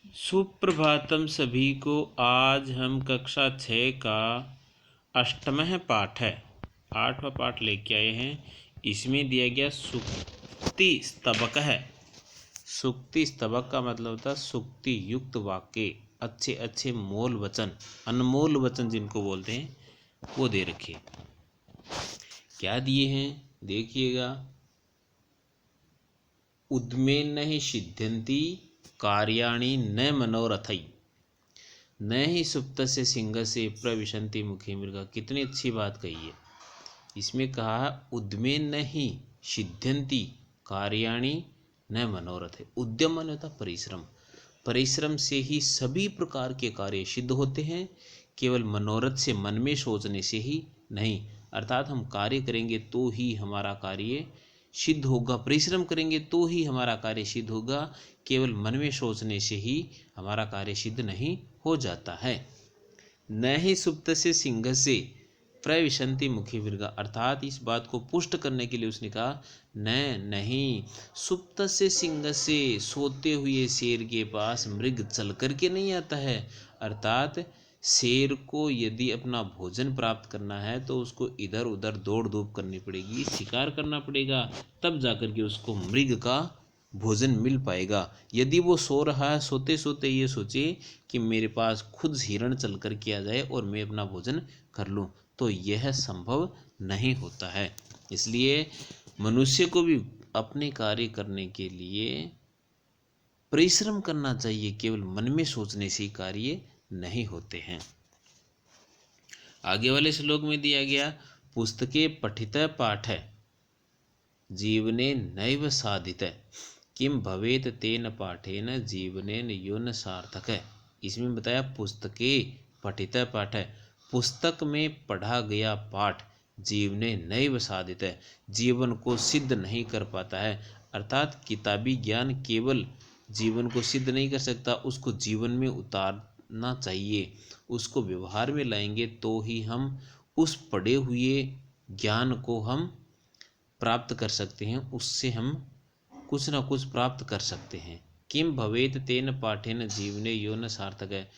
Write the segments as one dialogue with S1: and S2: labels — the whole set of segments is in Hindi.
S1: सुप्रभातम सभी को। आज हम कक्षा 6 का अष्टमः पाठ है, 8वां पाठ लेके आए हैं। इसमें दिया गया सुक्ति स्तबक है। सुक्ति स्तबक का मतलब होता है सुक्ति युक्त वाक्य, अच्छे अच्छे मोल वचन, अनमोल वचन जिनको बोलते हैं, वो दे रखे। क्या दिए हैं देखिएगा। उद्मेन ही सिद्ध्यन्ति कार्याणि न मनोरथई, न ही सुप्त से सिंह से प्रविशंति मुखे मृगा। कितनी अच्छी बात कही है। इसमें कहा है उद्मेन ही सिद्ध्यन्ति कार्याणि न मनोरथ। उद्यम मन होता परिश्रम, परिश्रम से ही सभी प्रकार के कार्य सिद्ध होते हैं, केवल मनोरथ से मन में सोचने से ही नहीं। अर्थात हम कार्य करेंगे तो ही हमारा कार्य सिद्ध होगा, परिश्रम करेंगे तो ही हमारा कार्य सिद्ध होगा, केवल मन में सोचने से ही हमारा कार्य सिद्ध नहीं हो जाता है। न ही सुप्त से सिंह से प्रविशंति मुखी मृगा। अर्थात इस बात को पुष्ट करने के लिए उसने कहा नहीं, सुप्त से सिंह से, सोते हुए शेर के पास मृग चल करके नहीं आता है। अर्थात शेर को यदि अपना भोजन प्राप्त करना है तो उसको इधर उधर दौड़ धूप करनी पड़ेगी, शिकार करना पड़ेगा, तब जाकर के उसको मृग का भोजन मिल पाएगा। यदि वो सो रहा है, सोते सोते ये सोचे कि मेरे पास खुद हिरण चल कर के आ जाए और मैं अपना भोजन कर लूं, तो यह संभव नहीं होता है। इसलिए मनुष्य को भी अपने कार्य करने के लिए परिश्रम करना चाहिए, केवल मन में सोचने से कार्य नहीं होते हैं। आगे वाले श्लोक में दिया गया पुस्तके पठित पाठ है जीवने नैव साधित किम भवेत तेन पाठेन जीवनेन योन सार्थक है। इसमें बताया पुस्तके पठित पाठ है, पुस्तक में पढ़ा गया पाठ जीवने नैव साधित है, जीवन को सिद्ध नहीं कर पाता है। अर्थात किताबी ज्ञान केवल जीवन को सिद्ध नहीं कर सकता, उसको जीवन में उतारना चाहिए, उसको व्यवहार में लाएंगे तो ही हम उस पढ़े हुए ज्ञान को हम प्राप्त कर सकते हैं, उससे हम कुछ ना कुछ प्राप्त कर सकते हैं। किम भवेत तेन पाठेन जीवने यो न सार्थक है।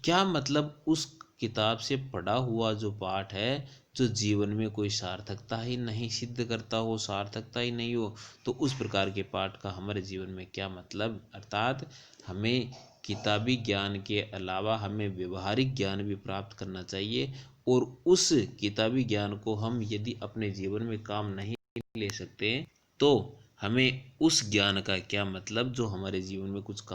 S1: क्या मतलब उस किताब से पढ़ा हुआ जो पाठ है जो जीवन में कोई सार्थकता ही नहीं सिद्ध करता हो, सार्थकता ही नहीं हो, तो उस प्रकार के पाठ का हमारे जीवन में क्या मतलब। अर्थात हमें किताबी ज्ञान के अलावा हमें व्यवहारिक ज्ञान भी प्राप्त करना चाहिए, और उस किताबी ज्ञान को हम यदि अपने जीवन में काम नहीं ले सकते तो हमें उस ज्ञान का क्या मतलब जो हमारे जीवन में कुछ